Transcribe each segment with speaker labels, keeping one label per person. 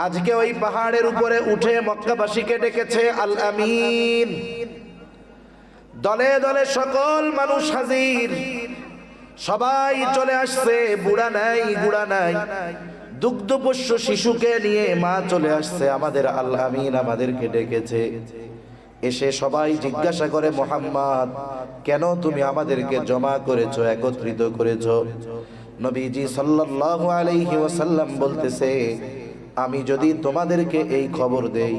Speaker 1: আজকে ওই পাহাড়ের উপরে উঠে মক্কাবাসীকে ডেকেছে আল আমিন। দলে দলে সকল মানুষ হাজির, সবাই চলে আসছে। বুড়া নাই, গুড়া নাই, দুগ্ধপোষ্য শিশুকে নিয়ে মা চলে আসছে। আমাদের আল আমিন আমাদেরকে ডেকেছে। এসে সবাই জিজ্ঞাসা করে, মুহাম্মদ, কেন তুমি আমাদেরকে জমা করেছো, একত্রিত করেছো? নবীজি সাল্লাল্লাহু আলাইহি ওয়াসাল্লাম বলতেছে, আমি যদি তোমাদেরকে এই খবর দেই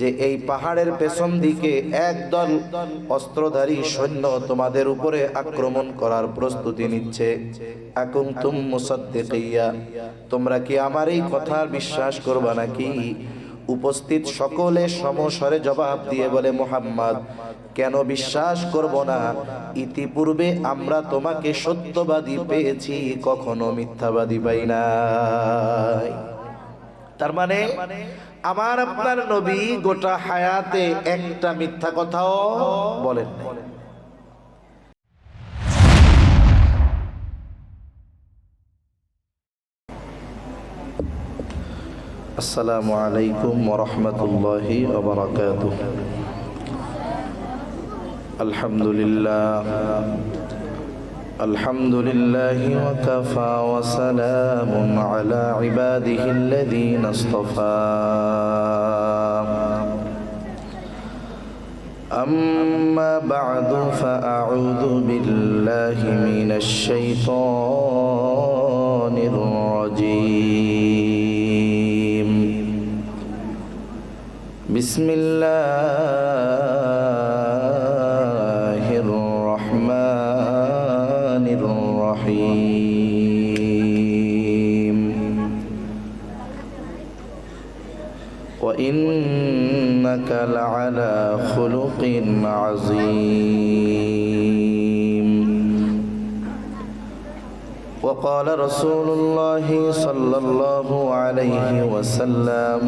Speaker 1: যে এই পাহাড়ের পেছন দিকে একদল অস্ত্রধারী সৈন্য তোমাদের উপরে আক্রমণ করার প্রস্তুতি নিচ্ছে, আকুনতুম মুসাদ্দিকিয়া, তোমরা কি আমার এই কথা বিশ্বাস করবা নাকি? উপস্থিত সকলে সমস্বরে জবাব দিয়ে বলে, মুহাম্মদ, কেন বিশ্বাস করব না? ইতিপূর্বে আমরা তোমাকে সত্যবাদী পেয়েছি, কখনো মিথ্যাবাদী পাই নাই। তার মানে আমার আপনার নবী গোটা হায়াতে একটা মিথ্যা কথাও বলেন নাই। আসসালামু আলাইকুম ওয়া রাহমাতুল্লাহি ওয়া বারাকাতুহু। আলহামদুলিল্লাহ, আলহামদুলিল্লাহি ওয়া কাফা ওয়া সালামুন আলা ইবাদিহিল্লাযীনা ইসতাফা। আম্মা বা'দু ফাআউযু বিল্লাহি মিনাশ শাইতানির রাজীম। বিসমিল্লাহির রহমানির রহিম। ওয়া ইন্নাকা লা'আলা খুলুকিন আযীম। وقال رسول الله صلى الله عليه وسلم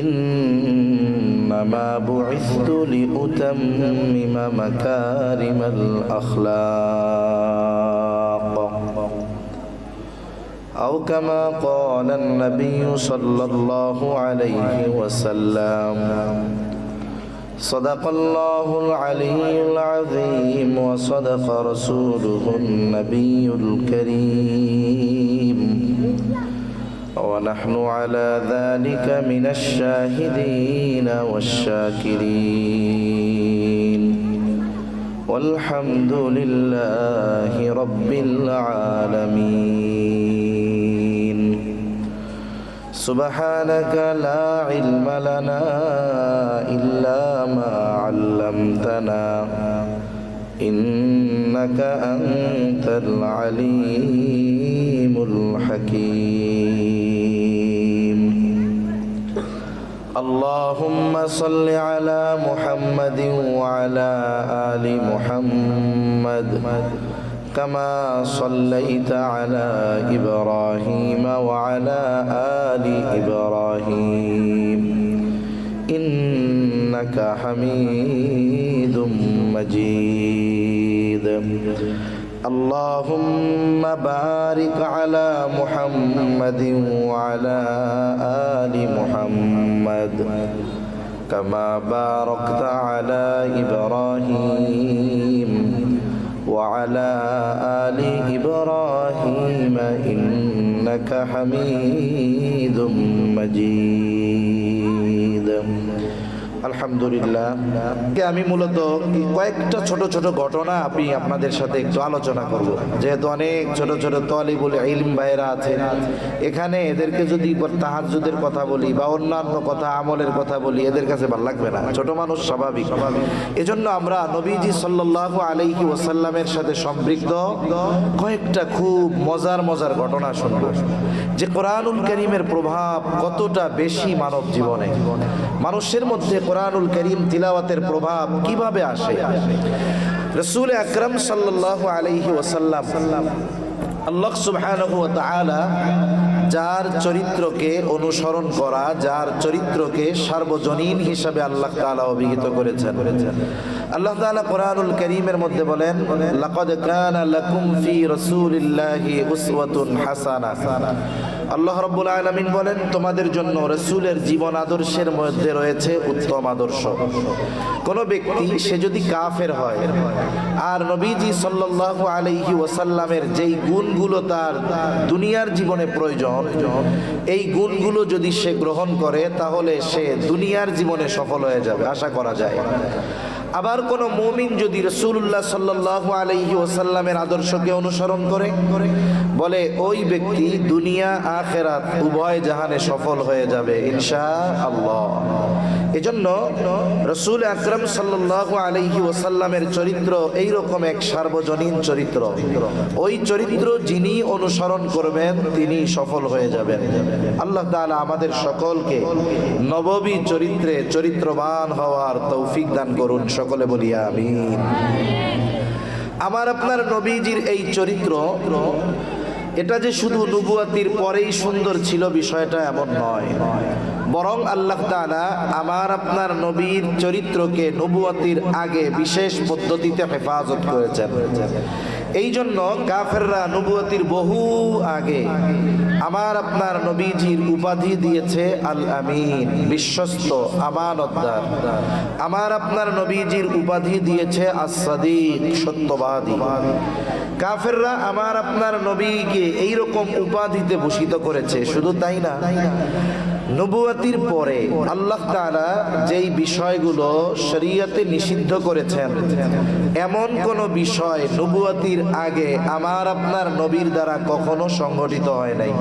Speaker 1: إنما بعثت لأتمم مكارم الأخلاق أو كما قال النبي صلى الله عليه وسلم صدق الله العلي العظيم وصدق رسوله النبي الكريم ونحن على ذلك من الشاهدين والشاكرين والحمد لله رب العالمين. سبحانك لا علم لنا إلا ما علمتنا إنك أنت العليم الحكيم. اللهم صل على محمد وعلى آل محمد كما صليت على إبراهيم وعلى آل إبراهيم إنك حميد مجيد. اللهم بارك على محمد وعلى آل محمد كما باركت على إبراهيم وعلى آل إبراهيم إنك حميد مجيد. আলহামদুলিল্লাহ, আমি মূলত কয়েকটা ছোট ছোট ঘটনা আমি আপনাদের সাথে একটু আলোচনা করব। যেহেতু অনেক ছোট ছোট তালিবুল ইলম ভাইরা আছে এখানে, এদেরকে যদি তাহাজ্জুদের কথা বলি বা অন্যান্য কথা আমলের কথা বলি এদের কাছে ভালো লাগবে না, ছোট মানুষ স্বাভাবিক। এজন্য আমরা নবীজি সাল্লাল্লাহু আলাইহি ওয়াসাল্লামের সাথে সম্পৃক্ত কয়েকটা খুব মজার মজার ঘটনা শুনব, যে কোরআনুল কারীমের প্রভাব কতটা বেশি মানব জীবনে, মানুষের মধ্যে কোরআনুল কারীম তিলাওয়াতের প্রভাব কিভাবে আসে। রাসূল আকরাম সাল্লাল্লাহু আলাইহি ওয়াসাল্লাম, আল্লাহ সুবহানাহু ওয়া তাআলা যার চরিত্রকে অনুসরণ করা, যার চরিত্রকে সার্বজনীন হিসাবে আল্লাহ তাআলা অভিহিত করেছেন। আল্লাহ তাআলা কোরআনুল কারীমের মধ্যে বলেন, লাকাদ কানা লাকুম ফি রাসূলিল্লাহি উসওয়াতুন হাসানাহ আল্লাহ রাব্বুল আলামিন বলেন, তোমাদের জন্য রাসূলের জীবন আদর্শের মধ্যে রয়েছে উত্তম আদর্শ। কোন ব্যক্তি সে যদি কাফের হয় আর নবীজি সাল্লাল্লাহু আলাইহি ওয়াসাল্লামের যেই গুণগুলো তার দুনিয়ার জীবনে প্রয়োজন, এই গুণগুলো যদি সে গ্রহণ করে তাহলে সে দুনিয়ার জীবনে সফল হয়ে যাবে, আশা করা যায়। আবার কোন মুমিন যদি রাসূলুল্লাহ সাল্লাল্লাহু আলাইহি ওয়াসাল্লামের আদর্শকে অনুসরণ করে, বলে ওই ব্যক্তি দুনিয়া আখিরাত উভয় জাহানে সফল হয়ে যাবে ইনশাআল্লাহ। এজন্য রাসূল আকরাম সাল্লাল্লাহু আলাইহি ওয়াসাল্লামের চরিত্র এইরকম এক সার্বজনীন চরিত্র, ওই চরিত্র যিনি অনুসরণ করবেন তিনি সফল হয়ে যাবেন। আল্লাহ তাআলা আমাদের সকলকে নববী চরিত্রে চরিত্রবান হওয়ার তৌফিক দান করুন, সকলে বলি আমিন। আমার আপনার নবীজির এই চরিত্র, এটা যে শুধু নবুয়াতির পরেই সুন্দর ছিল বিষয়টা এমন নয়, বরং আল্লাহ তাআলা আমার আপনার নবীর চরিত্রকে নবুয়াতির আগে বিশেষ পদ্ধতিতে হেফাজত করেছেন। এই জন্য কাফেররা নবুয়াতির বহু আগে আমার আপনার নবীজির উপাধি দিয়েছে আল আমিন, বিশ্বস্ত, আমানতদার। আমার আপনার নবীজির উপাধি দিয়েছে as-সাদিক, সত্যবাদী। কাফেররা আমার আপনার নবীকে এইরকম উপাধিতে ভূষিত করেছে। শুধু তাই না, নবুয়াতির পরে আল্লাহ তাআলা যেই বিষয়গুলো শরীয়তে নিষিদ্ধ করেছেন, এমন কোন বিষয় নবুয়াতির আগে আমার আপনার নবীর দ্বারা কখনো সংগঠিত হয় নাই।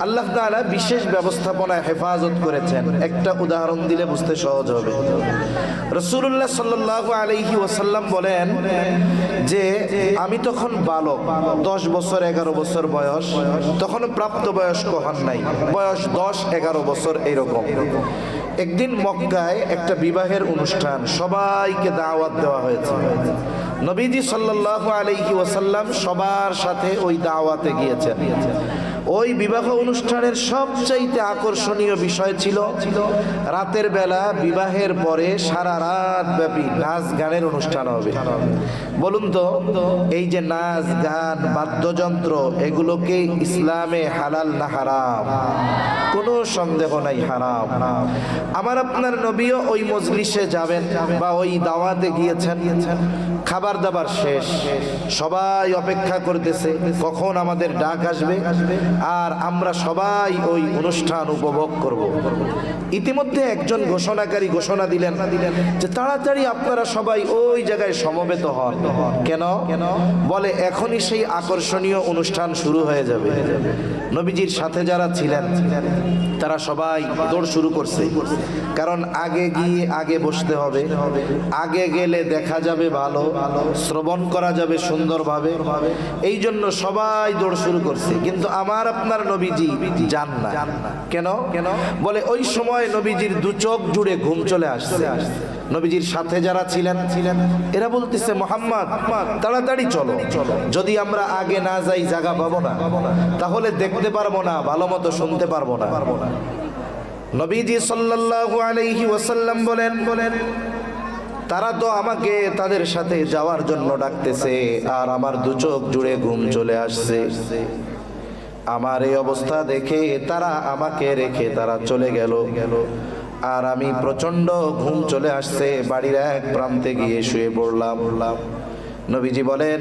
Speaker 1: আল্লাহ তাআলা বিশেষ ব্যবস্থাপনায় হেফাজত করেছেন। একটা উদাহরণ দিলে বুঝতে সহজ হবে। রাসূলুল্লাহ সাল্লাল্লাহু আলাইহি ওয়াসাল্লাম বলেন যে আমি তখন বালক, 10 বছর 11 বছর বয়স, তখন প্রাপ্তবয়স্ক হন নাই, বয়স 10-11 বছর এইরকম। একদিন মক্কায় একটা বিবাহের অনুষ্ঠান, সবাইকে দাওয়াত দেওয়া হয়েছে। নবীজি সাল্লাল্লাহু আলাইহি ওয়াসাল্লাম সবার সাথে ওই দাওয়াতে গিয়েছেন। ওই বিবাহ অনুষ্ঠানের সবচাইতে আকর্ষণীয় বিষয় ছিল রাতের বেলা বিবাহের পরে সারা রাত ব্যাপী নাচ গানের অনুষ্ঠান হবে। বলুন তো, এই যে নাচ গান বাদ্যযন্ত্র, এগুলোকে ইসলামে হালাল না হারাম? কোনো সন্দেহ নাই হারাম। আমার আপনার নবীও ওই মজলিসে যাবেন বা ওই দাওয়াতে গিয়েছেন। খাবার দাবার শেষ, সবাই অপেক্ষা করতেছে কখন আমাদের ডাক আসবে আর আমরা সবাই ওই অনুষ্ঠান উপভোগ করব। ইতিমধ্যে একজন ঘোষণাকারী ঘোষণা দিলেন যে তাড়াতাড়ি আপনারা সবাই ওই জায়গায় সমবেত হন। কেন? বলে এখনই সেই আকর্ষণীয় অনুষ্ঠান শুরু হয়ে যাবে। নবীজির সাথে যারা ছিলেন তারা সবাই দৌড় শুরু করছে, কারণ আগে গিয়ে আগে বসতে হবে, আগে গেলে দেখা যাবে ভালো, শ্রবণ করা যাবে সুন্দরভাবে। এই জন্য সবাই দৌড় শুরু করছে, কিন্তু আমার আপনার নবীজি যান না। কেন? বলে ওই সময় নবীজির দু চোখ জুড়ে ঘুম চলে আসছে। নবীজির সাথে যারা ছিলেন এরা বলতেছে, মুহাম্মদ তাড়াতাড়ি চলো, যদি আমরা আগে না যাই জায়গা পাবো না, তাহলে দেখতে পারবো না, ভালো মতো শুনতে পারবো না। নবীজি সাল্লাল্লাহু আলাইহি ওয়াসাল্লাম বলেন তারা তো আমাকে তাদের সাথে যাওয়ার জন্য ডাকতেছে আর আমার দু চোখ জুড়ে ঘুম চলে আসছে। আমার এই অবস্থা দেখে তারা আমাকে রেখে তারা চলে গেল, আর আমি প্রচন্ড ঘুম চলে আসছে, বাড়ির এক প্রান্তে গিয়ে শুয়ে পড়লাম। নবীজি বলেন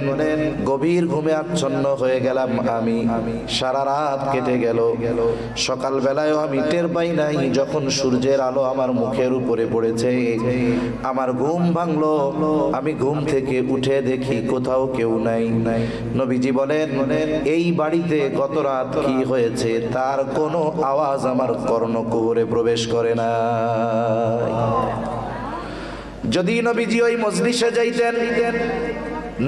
Speaker 1: গভীর ঘুমে আচ্ছন্ন হয়ে গেলাম আমি। সারা রাত কেটে গেল, সকাল বেলায়ও আমি টের পাই নাই যখন সূর্যের আলো আমার মুখের উপরে পড়েছে। আমার ঘুম ভাঙলো, আমি ঘুম থেকে উঠে দেখি কোথাও কেউ নাই। নবীজি বলেন এই বাড়িতে গত রাত কি হয়েছে তার কোনো আওয়াজ আমার কর্ণকুহরে প্রবেশ করে না। যদি নবীজি ওই মজলিসে যাইতেন,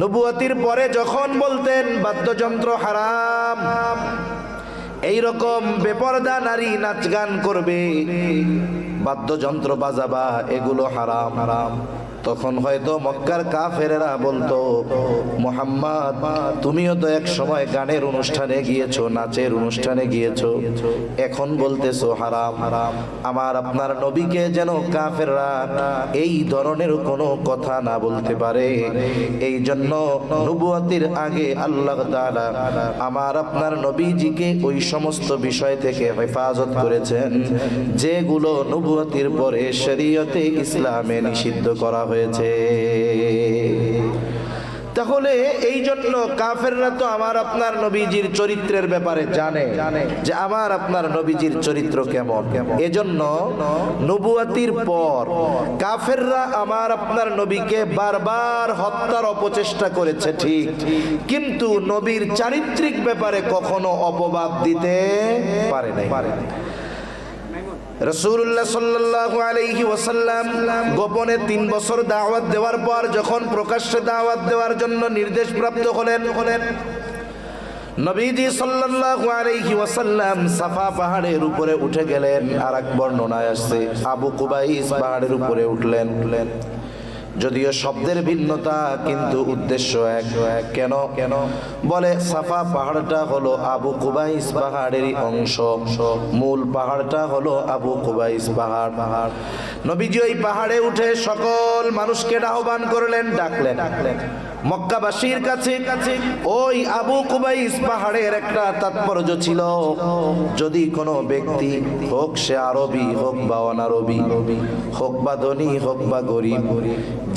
Speaker 1: নবুয়তির পরে যখন বলতেন বাদ্যযন্ত্র হারাম, এইরকম বেপরদা নারী নাচ গান করবে, বাদ্যযন্ত্র বাজাবা, এগুলো হারাম, তখন হয়তো মক্কার কাফেরেরা বলতো, মুহাম্মদ তুমিও তো এক সময় গানের অনুষ্ঠানে গিয়েছো, নাচের অনুষ্ঠানে গিয়েছো, এখন বলতেছো হারাম। আমার আপনার নবীকে যেন কাফেররা এই ধরনের কোনো কথা না বলতে পারে, এই জন্য নবুয়তের আগে আল্লাহ তাআলা আমার আপনার নবীজিকে ওই সমস্ত বিষয় থেকে হেফাজত করেছেন যেগুলো নবুয়তের পরে শরীয়তে ইসলামে নিষিদ্ধ করা হয়েছে। তাহলে এই জন্য কাফেররা তো আমার আপনার নবীজির চরিত্রের ব্যাপারে জানে যে আমার আপনার নবীজির চরিত্র কেমন। এজন্য নবুয়তির পর কাফেররা আমার আপনার নবীকে বারবার হত্যার অপচেষ্টা করেছে ঠিক, কিন্তু নবীর চারিত্রিক ব্যাপারে কখনো অপবাদ দিতে পারে নাই। রাসূলুল্লাহ সাল্লাল্লাহু আলাইহি ওয়াসাল্লাম গোপনে 3 বছর দাওয়াত দেওয়ার পর যখন প্রকাশ্যে দাওয়াত দেওয়ার জন্য নির্দেশ প্রাপ্ত হলেন, নবীজি সাল্লাল্লাহু আলাইহি ওয়াসাল্লাম সাফা পাহাড়ের উপরে উঠে গেলেন। আর এক বর্ণনায় আসছে আবু কুবাইস পাহাড়ের উপরে উঠলেন। যদিও শব্দের ভিন্নতা কিন্তু উদ্দেশ্য এক। কেন? বলে সাফা পাহাড়টা হলো আবু কুবাইস পাহাড়েরই অংশ, মূল পাহাড়টা হলো আবু কুবাইস পাহাড়। নবীজি ওই পাহাড়ে উঠে সকল মানুষকে আহ্বান করলেন, ডাকলেন। মক্কাবাসীর কাছে ওই আবু কুবাইস পাহাড়ের একটা তাৎপর্য ছিল, যদি কোনো ব্যক্তি হোক সে আরবি হোক বা অনারবি, হোক বা ধনী হোক বা গরিব,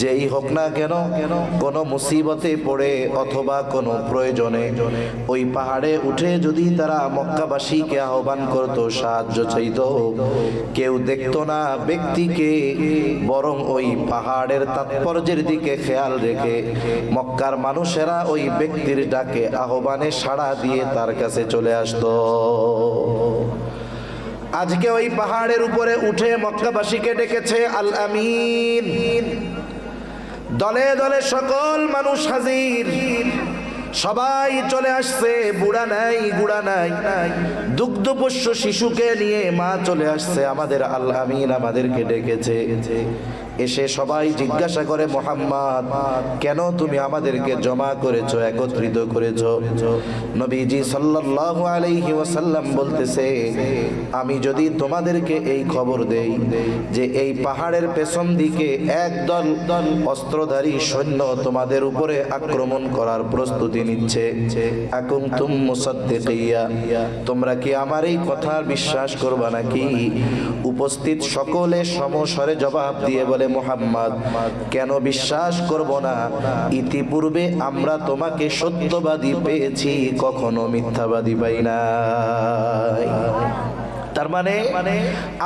Speaker 1: যেই হোক না কেন, কোনো মুসিবতে পড়ে অথবা কোনো প্রয়োজনে ওই পাহাড়ে উঠে যদি তারা মক্কাবাসীকে আহ্বান করত, সাহায্য চাইত, কেউ দেখতো না ব্যক্তিকে, বরং ওই পাহাড়ের তাৎপর্যের দিকে খেয়াল রেখে মক্কার মানুষেরা ওই ব্যক্তির ডাকে আহ্বানে সাড়া দিয়ে তার কাছে চলে আসতো। আজকে ওই পাহাড়ের উপরে উঠে মক্কাবাসীকে ডেকেছে আল আমিন। দলে দলে সকল মানুষ হাজির, সবাই চলে আসছে, বুড়া নাই গুড়া নাই, দুগ্ধপোষ্য শিশুকে নিয়ে মা চলে আসছে, আমাদের আল আমিন আমাদেরকে ডেকেছে। এসে সবাই জিজ্ঞাসা করে, মুহাম্মদ কেন তুমি আমাদেরকে জমা করেছো, একত্রিত করেছো? নবীজি সাল্লাল্লাহু আলাইহি ওয়াসাল্লাম বলতেছে, আমি যদি তোমাদেরকে এই খবর দেই যে এই পাহাড়ের পেছন দিকে একদল অস্ত্রধারী সৈন্য তোমাদের উপরে আক্রমণ করার প্রস্তুতি নিচ্ছে, আকুনতুম মুসাদ্দিকিয়া, তোমরা কি আমার এই কথা বিশ্বাস করবা নাকি? উপস্থিত সকলে সমস্বরে জবাব দিয়ে বলে, মুহাম্মদ কেন বিশ্বাস করব না? ইতিপূর্বে আমরা তোমাকে সত্যবাদী পেয়েছি, কখনো মিথ্যাবাদী পাই নাই। তার মানে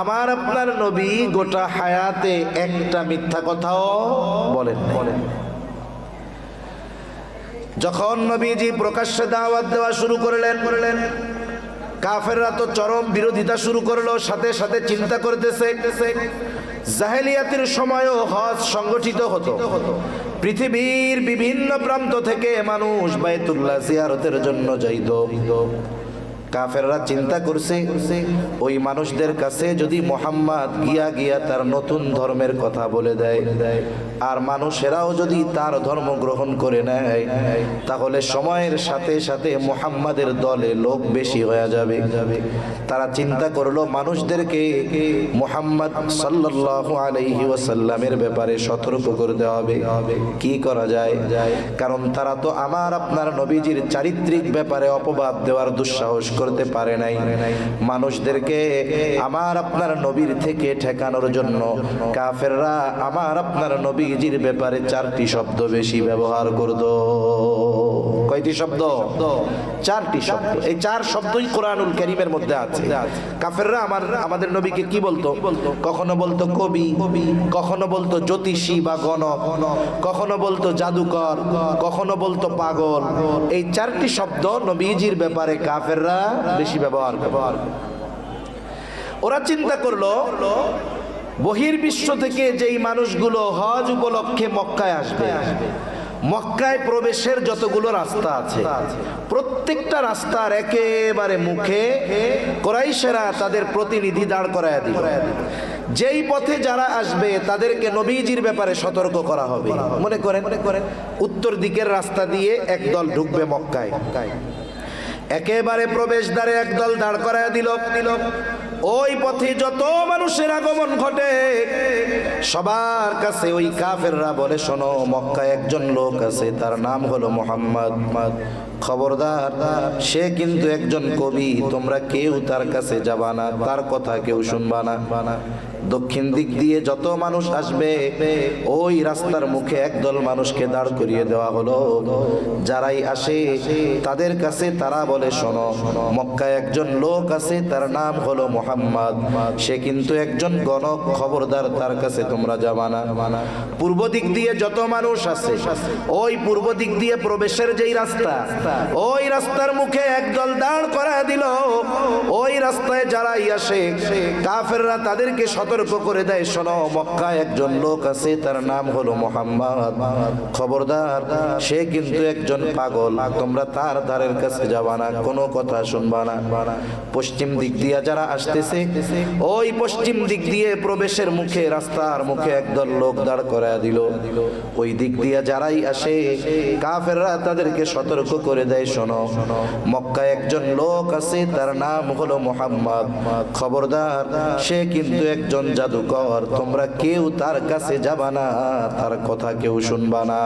Speaker 1: আমার আপনার নবী গোটা হায়াতে একটা মিথ্যা কথাও বলেন। যখন নবীজি প্রকাশ্যে দাওয়াত দেওয়া শুরু করলেন, কাফেররা তো চরম বিরোধিতা শুরু করলো। সাথে সাথে চিন্তা করতেছে, জাহেলিয়াতের সময়ও হজ সংগঠিত হতো, পৃথিবীর বিভিন্ন প্রান্ত থেকে মানুষ বাইতুল্লাহ জিয়ারতের জন্য যাইত। কাফেররা চিন্তা করছে, ওই মানুষদের কাছে যদি মুহাম্মদ গিয়া তার নতুন ধর্মের কথা বলে দেয়, আর মানুষেরাও যদি তার ধর্ম গ্রহণ করে নেয়, তাহলে সময়ের সাথে সাথে মুহাম্মাদের দলে লোক বেশি হয়ে যাবে। তারা চিন্তা করলো মানুষদেরকে মুহাম্মদ সাল্লাল্লাহু আলাইহি ওয়াসাল্লামের ব্যাপারে সতর্ক করতে হবে। কি করা যায়? কারণ তারা তো আমার আপনার নবীজির চারিত্রিক ব্যাপারে অপবাদ দেওয়ার দুঃসাহস করতে পারে নাই। মানুষদেরকে আমার আপনার নবীর থেকে ঠেকানোর জন্য কাফেররা আমার আপনার নবীজির ব্যাপারে 4টি শব্দ বেশি ব্যবহার করত। কয়টি শব্দ? 4টি শব্দ। এই 4 শব্দই কোরআনুল কারীমের মধ্যে আছে। কাফেররা আমাদের নবীকে কি বলতো? কখনো বলতো কবি, কখনো বলতো জ্যোতিষী বা গণক, কখনো বলতো জাদুকর, কখনো বলতো পাগল। এই 4টি শব্দ নবীজির ব্যাপারে কাফেররা বেশি ব্যবহার করে। ওরা চিন্তা করলো বহির্বিশ্ব থেকে যেই মানুষগুলো হজ উপলক্ষে মক্কায় আসবে, মক্কায় প্রবেশের যতগুলো রাস্তা আছে প্রত্যেকটা রাস্তার একেবারে মুখে কুরাইশেরা তাদের প্রতিনিধি দাঁড় করায় দিল। যেই পথে যারা আসবে তাদেরকে নবীজির ব্যাপারে সতর্ক করা হবে। মনে করেন উত্তর দিকের রাস্তা দিয়ে একদল ঢুকবে মক্কায়, একেবারে প্রবেশদ্বারে একদল দাঁড় করায় দিল। ওই পথে যত মানুষের আগমন ঘটে সবার কাছে ওই কাফেররা বলে, শোনো, মক্কায় একজন লোক আছে, তার নাম হলো মুহাম্মদ। খবরদার, সে কিন্তু একজন কবি, তোমরা কেউ তার কাছে যাবা না, তার কথা কেউ শুনবা না। দক্ষিণ দিক দিয়ে যত মানুষ আসবে ওই রাস্তার মুখে একদল মানুষকে দাঁড় করিয়ে দেওয়া হলো। যারাই আসে তাদের কাছে তারা বলে, শোনো, মক্কায় একজন লোক আছে, তার নাম হলো মুহাম্মদ, সে কিন্তু একজন গণক, খবরদার, তার কাছে তোমরা যাবা না। পূর্ব দিক দিয়ে যত মানুষ আছে ওই পূর্ব দিক দিয়ে প্রবেশের যেই রাস্তা, ওই রাস্তার মুখে একদল দাঁড় করা দিল। ওই রাস্তায় যারাই আসে কাফেররা তাদেরকে সতর্ক করে দেয়, শোনো, মক্কায় একজন লোক আছে, তার নাম হলো মুহাম্মদ, খবরদার, সে কিন্তু একজন পাগল, তোমরা তার দ্বারের কাছে যাবা না, কোনো কথা শুনবা না। পশ্চিম দিক দিয়ে যারা আসতেছে ওই পশ্চিম দিক দিয়ে প্রবেশের মুখে রাস্তার মুখে একদল লোক দাঁড় করায় দিল। ওই দিক দিয়ে যারাই আসে কাফেররা তাদেরকে সতর্ক করে দেয়, শোনো, মক্কায় একজন লোক আছে, তার নাম হলো মুহাম্মদ, খবরদার, সে কিন্তু একজন জাদুকর, তোমরা কেউ তার কাছে যাবা না, তার কথা কেউ শুনবা না।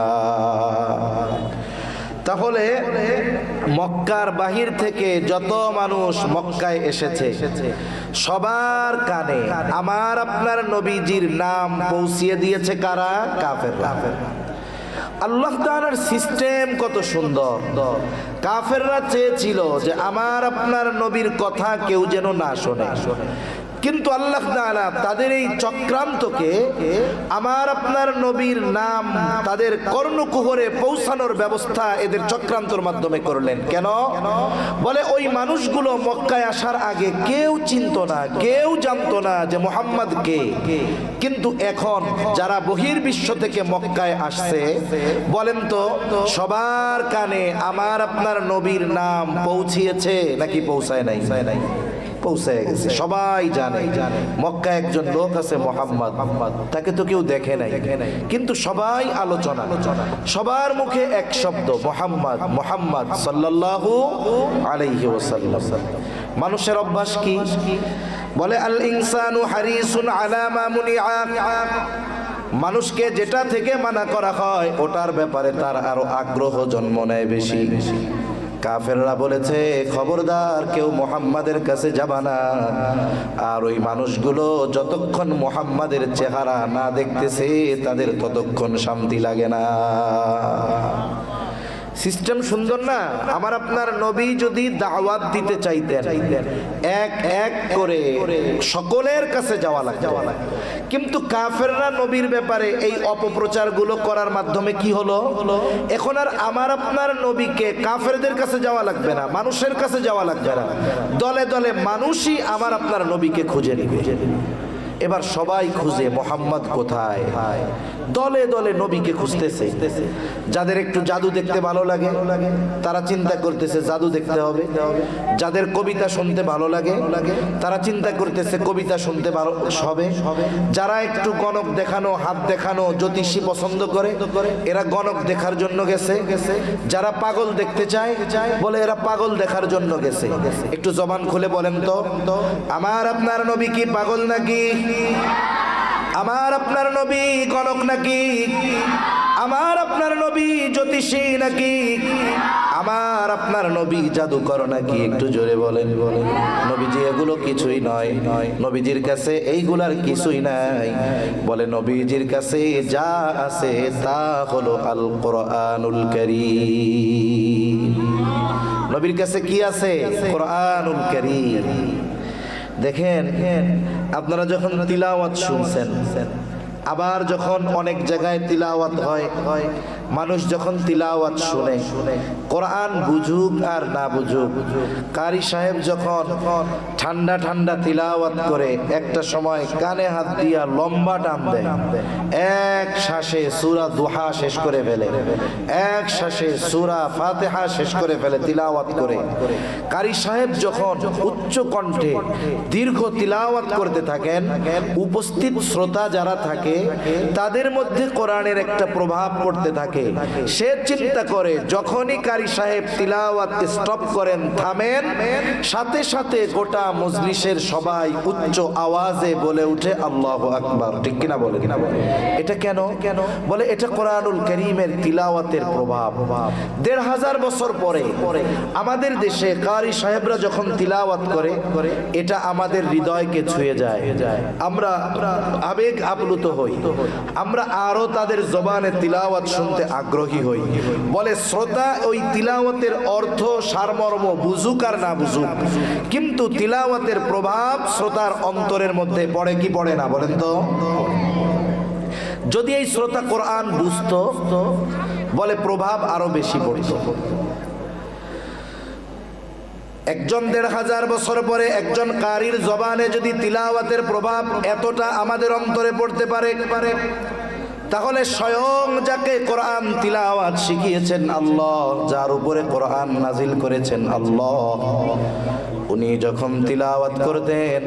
Speaker 1: তাহলে মক্কার বাহির থেকে যত মানুষ মক্কায় এসেছে সবার কানে আমার আপনার নবীজির নাম পৌঁছিয়ে দিয়েছে কারা? কাফেররা। আল্লাহ তাআলার সিস্টেম কত সুন্দর। কাফেররা চেয়েছিল যে আমার আপনার নবীর কথা কেউ যেন না শোনে, কিন্তু আল্লাহ তাআলা তাদের এই চক্রান্তকে আমার আপনার নবীর নাম তাদের কর্ণকুহরে পৌঁছানোর ব্যবস্থা এদের চক্রান্তর মাধ্যমে করলেন। কেন? বলে ওই মানুষগুলো মক্কায় আসার আগে কেউ চিনতো না, কেউ জানতো না যে মুহাম্মদ কে, কিন্তু এখন যারা বহির্বিশ্ব থেকে মক্কায় আসছে, বলেন তো সবার কানে আমার আপনার নবীর নাম পৌঁছিয়েছে নাকি পৌঁছায় নাই? পৌঁছে গেছে, সবাই জানে মক্কায় একজন লোক আছে মুহাম্মদ, তাকে তো কেউ দেখে নাই, কিন্তু সবাই আলোচনা, সবার মুখে এক শব্দ, মুহাম্মদ, মুহাম্মদ সাল্লাল্লাহু আলাইহি ওয়াসাল্লাম। মানুষের অভ্যাস কি? বলে আল ইনসানু হারিসুন আলা মা মুনিআ, মানুষকে যেটা থেকে মানা করা হয় ওটার ব্যাপারে তার আরো আগ্রহ জন্ম নেয় বেশি। কাফেররা বলেছে, খবরদার, কেউ মুহাম্মাদের কাছে যাবা না। আর ওই মানুষগুলো যতক্ষণ মুহাম্মাদের চেহারা না দেখতেছে তাদের ততক্ষণ শান্তি লাগে না। সিস্টেম সুন্দর না? আমার আপনার নবী যদি দাওয়াত দিতে চাইতেন এক এক করে সকলের কাছে যাওয়া লাগতো, কিন্তু কাফেররা নবীর ব্যাপারে এই অপপ্রচারগুলো করার মাধ্যমে কি হলো, এখন আর আমার আপনার নবীকে কাফেরদের কাছে যাওয়া লাগবে না, মানুষের কাছে যাওয়া লাগবে না, দলে দলে মানুষই আমার আপনার নবীকে খুঁজে নিবে। এবার সবাই খুঁজে মুহাম্মদ কোথায়, দলে দলে নবীকে খুঁজতেছে। যাদের একটু জাদু দেখতে ভালো লাগে তারা চিন্তা করতেছে জাদু দেখতে হবে, যাদের কবিতা শুনতে ভালো লাগে তারা চিন্তা করতেছে কবিতা শুনতে ভালো হবে, যারা একটু গণক দেখানো, হাত দেখানো, জ্যোতিষী পছন্দ করে এরা গণক দেখার জন্য গেছে, যারা পাগল দেখতে চায় বলে এরা পাগল দেখার জন্য গেছে। একটু জবান খুলে বলেন তো, আমার আপনার নবী কি পাগল নাকি? আমার আপনার নবী গণক নাকি? আমার আপনার নবী জ্যোতিষী নাকি? আমার আপনার নবী জাদুকর নাকি? একটু জোরে বলেন। নবীজি এগুলো কিছুই নয়, নবীজির কাছে এইগুলার কিছুই নাই। বলে নবীজির কাছে যা আছে তা হলো আল কোরআনুল কারীম। নবীর কাছে কি আছে? কোরআনুল কারীম। দেখেন, আপনারা যখন তিলাওয়াত শুনছেন, আবার যখন অনেক জায়গায় তিলাওয়াত হয়, মানুষ যখন তিলাওয়াত শুনে, কোরআন বুঝুক আর না বুঝুক, কারি সাহেব যখন ঠান্ডা ঠান্ডা তিলাওয়াত করে একটা সময় কানে হাত দিয়া লম্বা টান দেয়, এক শ্বাসে সূরা দুহা শেষ করে ফেলে, এক শ্বাসে সূরা ফাতিহা শেষ করে ফেলে তিলাওয়াত করে। কারি সাহেব যখন উচ্চ কণ্ঠে দীর্ঘ তিলাওয়াত করতে থাকেন, উপস্থিত শ্রোতা যারা থাকে তাদের মধ্যে কোরআনের একটা প্রভাব পড়তে থাকে। সে চিন্তা করে যখনই কারি সাহেব তিলাওয়াত স্টপ করেন, থামেন, সাথে সাথে গোটা মজলিসের সবাই উচ্চ আওয়াজে বলে উঠে আল্লাহু আকবার। ঠিক কিনা বলে? এটা কেন? বলে এটা কোরআনুল কারীমের তিলাওয়াতের প্রভাব। ১৫০০ বছর পরে আমাদের দেশে কারি সাহেবরা যখন তিলাওয়াত করে, এটা আমাদের হৃদয়কে ছুঁয়ে যায়, আমরা আবেগ আপ্লুত হই, আমরা আরো তাদের জবানে তিলাওয়াত শুনতে আগ্রহী হই। বলে শ্রোতা ওই তিলাওয়াতের অর্থ সারমর্ম বুঝুক আর না বুঝুক, কিন্তু তিলাওয়াতের প্রভাব শ্রোতার অন্তরের মধ্যে পড়ে কি পড়ে না বলেন তো? যদি এই শ্রোতা কোরআন বুঝতো, বলে প্রভাব আরো বেশি পড়তো। একজন ১৫০০ বছর পরে একজন কারির জবানে যদি তিলাওয়াতের প্রভাব এতটা আমাদের অন্তরে পড়তে পারে, তাহলে স্বয়ং যাকে কোরআন তিলাওয়াত শিখিয়েছেন আল্লাহ, যার উপরে কোরআন নাজিল করেছেন আল্লাহ, উনি যখন তিলাওয়াত করতেন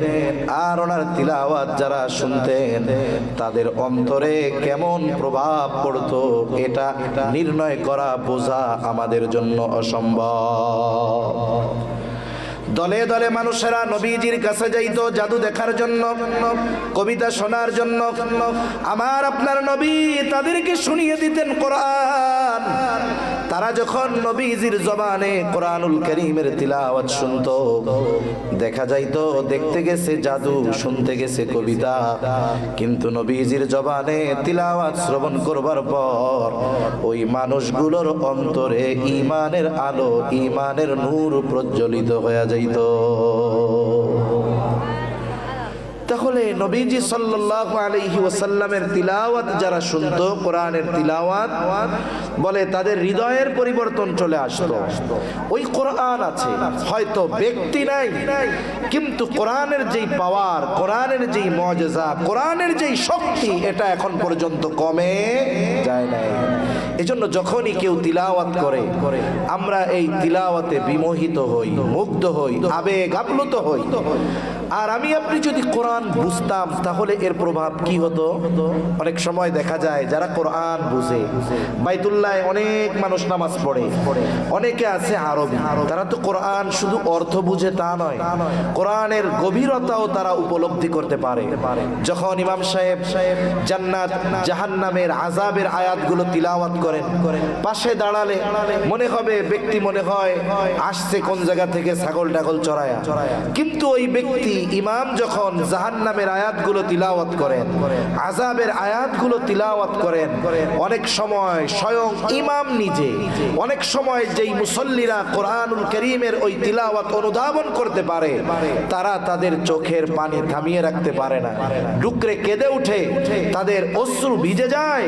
Speaker 1: আর ওনার তিলাওয়াত যারা শুনতেন, তাদের অন্তরে কেমন প্রভাব পড়তো এটা নির্ণয় করা, বোঝা আমাদের জন্য অসম্ভব। দলে দলে মানুষেরা নবীজির কাছে যাইতো জাদু দেখার জন্য, কবিতা শোনার জন্য। আমার আপনার নবী তাদেরকে শুনিয়ে দিতেন কোরআন। তারা যখন নবীজির জবানে কোরআনুল কারীমের তিলাওয়াত শুনতো, দেখা যাইতো দেখতে গেছে জাদু, শুনতে গেছে কবিতা, কিন্তু নবীজির জবানে তিলাওয়াত শ্রবণ করবার পর ওই মানুষগুলোর অন্তরে ঈমানের আলো, ঈমানের নূর প্রজ্বলিত হয়ে যাইতো। তাহলে নবীজি সাল্লাল্লাহু আলাইহি ওয়াসাল্লামের তিলাওয়াত যারা শুনতো, কোরআনের তিলাওয়াত, বলে তাদের হৃদয়ের পরিবর্তন চলে আসতো। ওই কোরআন আছে, হয়তো ব্যক্তি নাই, কিন্তু কোরআনের যেই পাওয়ার, কোরআনের যেই মুজিজা, কোরআনের যেই শক্তি, এটা এখন পর্যন্ত কমে যায় নাই। এজন্য যখনই কেউ তিলাওয়াত করে, আমরা এই তিলাওয়াতে বিমোহিত হই, মুগ্ধ হই, আবেগ আপ্লুত হই। আর আমি আপনি যদি কোরআন বুঝতাম, তাহলে এর প্রভাব কি হতো? অনেক সময় দেখা যায় যারা কোরআন বুঝে, বাইতুল্লাহ অনেক মানুষ নামাজ পড়ে, অনেকে আছে আরবি, তারা তো কোরআন শুধু অর্থ বুঝে তা নয়, কোরআনের গভীরতাও তারা উপলব্ধি করতে পারে। যখন ইমাম সাহেব জান্নাত জাহান্নামের আযাবের আয়াতগুলো তিলাওয়াত করেন, পাশে দাঁড়ালে মনে হবে, ব্যক্তি মনে হয় আসছে কোন জায়গা থেকে ছাগল টাগল চড়ায়া, কিন্তু ওই ব্যক্তি ইমাম যখন জাহান্নামের আয়াতগুলো তিলাওয়াত করেন, আযাবের আয়াতগুলো তিলাওয়াত করেন, অনেক সময় স্বয়ং ইমাম নিজে, অনেক সময় যেই মুসল্লিরা কোরআনুল কারীমের ওই তিলাওয়াত অনুধাবন করতে পারে, তারা তাদের চোখের পানি থামিয়ে রাখতে পারে না, ডুকরে কেঁদে উঠে, তাদের অশ্রু ভিজে যায়,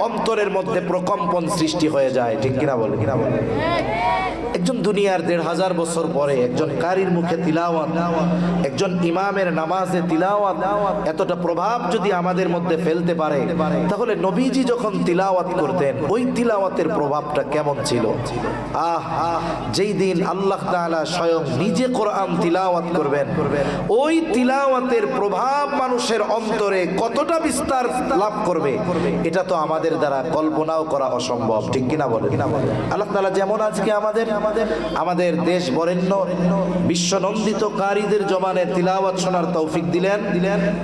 Speaker 1: অন্তরের মধ্যে প্রকম্পন সৃষ্টি হয়ে যায়। ঠিক কিনা বলে? একজন দুনিয়ার ১৫০০ বছর পরে একজন কারির মুখে তিলাওয়াত, একজন ইমামের নামাজে তিলাওয়াত এতটা প্রভাব যদি আমাদের মধ্যে ফেলতে পারে, তাহলে নবীজি যখন তিলাওয়াত করতেন, ওই তিলাওয়াতের প্রভাবটা কেমন ছিল? যেই দিন আল্লাহ তাআলা স্বয়ং নিজে কোরআন তিলাওয়াত করবেন, ওই তিলাওয়াতের প্রভাব মানুষের অন্তরে কতটা বিস্তার লাভ করবে, এটা তো আমাদের দ্বারা কল্পনাও করা অসম্ভব। ঠিক কিনা বলে? আল্লাহ তাআলা যেমন আজকে আমাদের দেশ বরেণ্য বিশ্বনন্দিত কারীদের জবানে তিলাওয়াত শোনার তৌফিক দিলেন,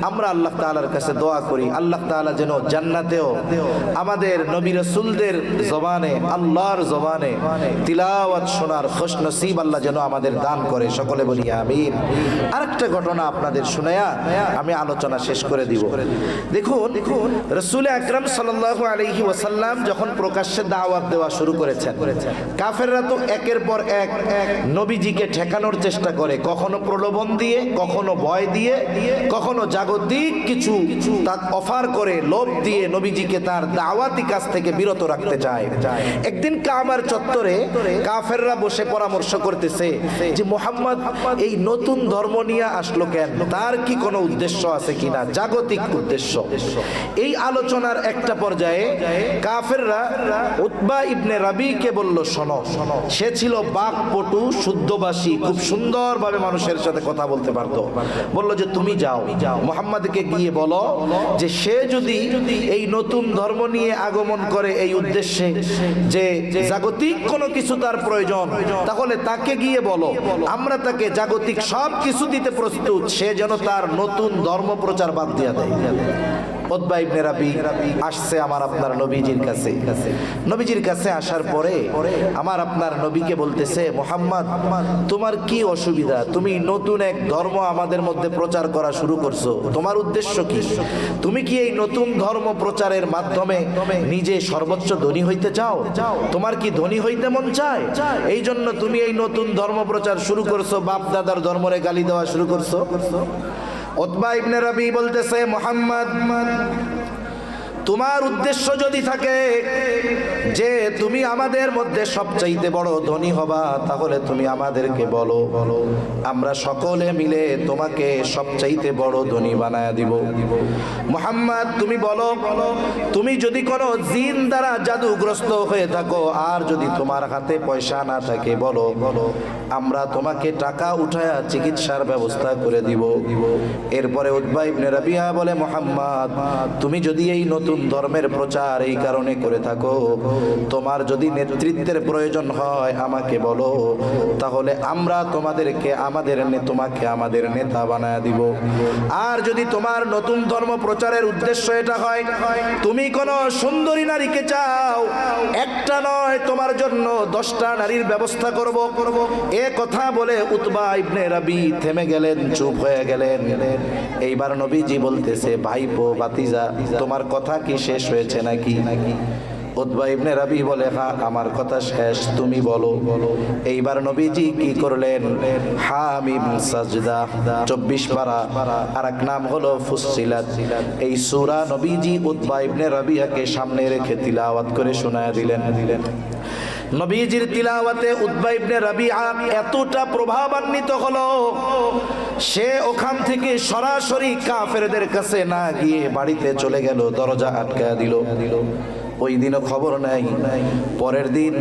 Speaker 1: আমরা আল্লাহ তাআলার কাছে দোয়া করি আল্লাহ তাআলা যেন জান্নাতেও আমাদের নবী রাসূলদের জবানে, আল্লাহর জবানে তিলাওয়াত শোনার খুশনসিব আল্লাহ যেন আমাদের দান করে। সকলে বলি আমিন। আরেকটা ঘটনা আপনাদের শুনায়া আমি আলোচনা শেষ করে দিব। দেখুন রাসূল আকরাম সাল্লাল্লাহু আলাইহি ওয়াসাল্লাম যখন প্রকাশ্যে দাওয়াত দেওয়া শুরু করেছেন। কাফেররা তো একের পর এক নবীজিকে ঠেকানোর চেষ্টা করে, কখনো প্রলোভন দিয়ে, কখনো ভয় দিয়ে, কখনো জাগতিক কিছু তার অফার করে, লোভ দিয়ে নবীজিকে তার দাওয়াতি কাজ থেকে বিরত রাখতে চায়। একদিন কাবার চত্বরে কাফেররা বসে পরামর্শ করতেছে যে মুহাম্মদ এই নতুন ধর্ম নিয়ে আসলো কেন, তার কি কোনো উদ্দেশ্য আছে কিনা, জাগতিক উদ্দেশ্য। এই আলোচনার একটা পর্যায়ে কাফেররা উতবা ইবনে রাবিকে বলল, শোনো, সে ছিল বাকপটু, শুদ্ধভাষী, খুব সুন্দরভাবে মানুষের সাথে কথা বলতে পারতো। বলল যে তুমি যাও, মুহাম্মদকে গিয়ে বলো যে সে যদি এই নতুন ধর্ম নিয়ে আগমন করে এই উদ্দেশ্যে যে জাগতিক কোনো কিছু তার প্রয়োজন, তাহলে তাকে গিয়ে বলো আমরা তাকে জাগতিক সব কিছু দিতে প্রস্তুত, সে যেন তার নতুন ধর্ম প্রচার বাদ দিয়ে দেয়। উতবা ইবনে রাবি আসছে আমার আপনার নবীজির কাছে। নবীজির কাছে আসার পরে আমার আপনার নবীকে বলতেছে, মুহাম্মদ তোমার কি অসুবিধা, তুমি নতুন এক ধর্ম আমাদের মধ্যে প্রচার করা শুরু করছো, তোমার উদ্দেশ্য কি? তুমি কি এই নতুন ধর্ম প্রচারের মাধ্যমে নিজে সর্বোচ্চ ধনী হইতে চাও? তোমার কি ধনী হইতে মন চায়? এই জন্য তুমি এই নতুন ধর্ম প্রচার শুরু করছো, বাপ দাদার ধর্মরে গালি দেওয়া শুরু করছো? উতবা ইবনে রাবি বলতেছে, মুহাম্মদ তোমার উদ্দেশ্য যদি থাকে যে তুমি আমাদের মধ্যে সবচাইতে বড় ধনী হবা, তাহলে তুমি আমাদেরকে বলো, আমরা সকলে মিলে তোমাকে সবচাইতে বড় ধনী বানায় দিব। মুহাম্মদ তুমি বলো, তুমি যদি কোনো জিন দ্বারা জাদুগ্রস্ত হয়ে থাকো আর যদি তোমার হাতে পয়সা না থাকে, বলো, আমরা তোমাকে টাকা উঠায়া চিকিৎসার ব্যবস্থা করে দিব। এরপরে উতবা ইবনে রাবিয়া বলে, মুহাম্মদ তুমি যদি এই নতুন ধর্মের প্রচার এই কারণে করে থাকো, তোমার যদি নেতৃত্বের প্রয়োজন হয় আমাকে বলো, তাহলে আমরা তোমাকে আমাদের নেতা বানায় দিব। আর যদি তোমার নতুন ধর্ম প্রচারের উদ্দেশ্য এটা হয় তুমি কোন সুন্দরী নারীকে চাও, একটা নয় তোমার জন্য 10টা নারীর ব্যবস্থা করব। এ কথা বলে উতবা ইবনে রাবি থেমে গেলেন, চুপ হয়ে গেলেন। এইবার নবীজি বলতেছে, ভাইপো ভাতিজা তোমার কথা কি শেষ হয়েছে নাকি? উতবা ইবনে রাবি বলে, হ্যাঁ আমার কথা শেষ, তুমি বলো। এইবার নবীজি কি করলেন, হামিম সাজদা 24 পারা, আর এক নাম হলো ফুসসিলাত, এই সূরা নবীজি উতবা ইবনে রাবিয়াকে সামনে রেখে তিলাওয়াত করে শোনায় দিলেন। নবীজির তিলাওয়াতে উতবা ইবনে রাবিআ এতটা প্রভাবান্বিত হলো, সে ওখান থেকে সরাসরি কাফেরদের কাছে না গিয়ে বাড়িতে চলে গেল, দরজা আটকায় দিল। ওই দিনও খবর নাই। পরের দিন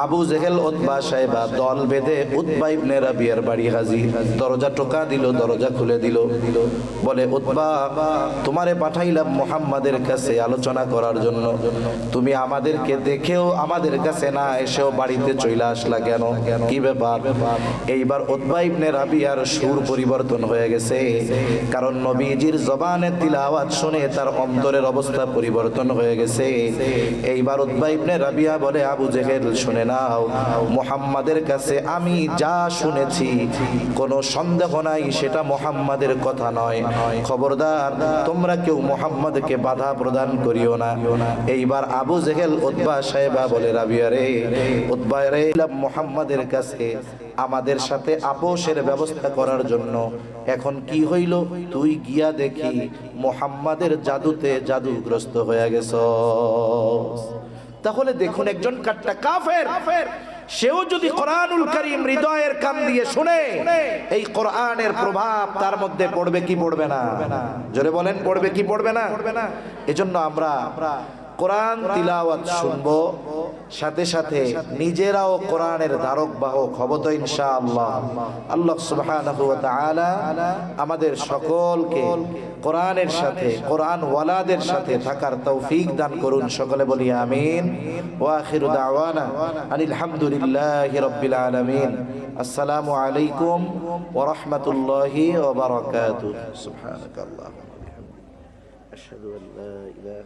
Speaker 1: আবু জেহেল উতবা সাহেবা দল বেঁধে উতবা ইবনে রাবিয়ার বাড়ি হাজির। দরজা টোকা দিল, দরজা খুলে দিল। বলে, উতবা তোমারে পাঠাইলাম মুহাম্মাদের কাছে আলোচনা করার জন্য, তুমি আমাদেরকে দেখেও আমাদের কাছে না এসেও বাড়িতে চলে আসলা কেন, কি ব্যাপার? এইবার উতবা ইবনে রাবিয়ার সুর পরিবর্তন হয়ে গেছে, কারণ নবীজির জবানে তিলাওয়াত শুনে তার অন্তরের অবস্থা পরিবর্তন হয়ে গেছে। এইবার উতবা ইবনে রাবিয়া বলে, আবু জেহেল শুনে নাও, মুহাম্মাদের কাছে আমি যা শুনেছি কোনো সন্দেহ নাই সেটা মুহাম্মাদের কথা নয়, খবরদার তোমরা কেউ মুহাম্মাদকে বাধা প্রদান করিও না। এইবার আবু জেহেল উতবা সাহেবা বলে, রাবিয়া রে, উতবা রে, মুহাম্মাদের কাছে আমাদের সাথে আপোষের ব্যবস্থা করার জন্য, এখন কি হইল তুই গিয়া দেখি মুহাম্মাদের জাদুতে জাদুগ্রস্ত হয়ে গেছ। তাহলে দেখুন, একজন কাট্টা কাফের সেও যদি কোরআনুল কারীম হৃদয়ের কান দিয়ে শুনে, এই কোরআনের প্রভাব তার মধ্যে পড়বে কি পড়বে না? জোরে বলেন, পড়বে কি পড়বে না? এজন্য আমরা কোরআন তিলাওয়াত শুনবো, সাথে সাথে নিজেরাও কোরআনের ধারক বাহক হব তো ইনশাআল্লাহ। আল্লাহ সুবহানাহু ওয়া তাআলা আমাদের সকলকে কোরআনের সাথে, কোরআন ওয়ালাদের সাথে থাকার তৌফিক দান করুন। সকলে বলি আমিন। ওয়া আখিরু দাওয়ানা আনিল হামদুলিল্লাহি রাব্বিল আলামিন। আসসালামু আলাইকুম ওয়া রাহমাতুল্লাহি ওয়া বারাকাতুহু। সুবহানাকাল্লাহুম্মা ওয়া বিহামদিকা, আশহাদু আল্লা ইলাহা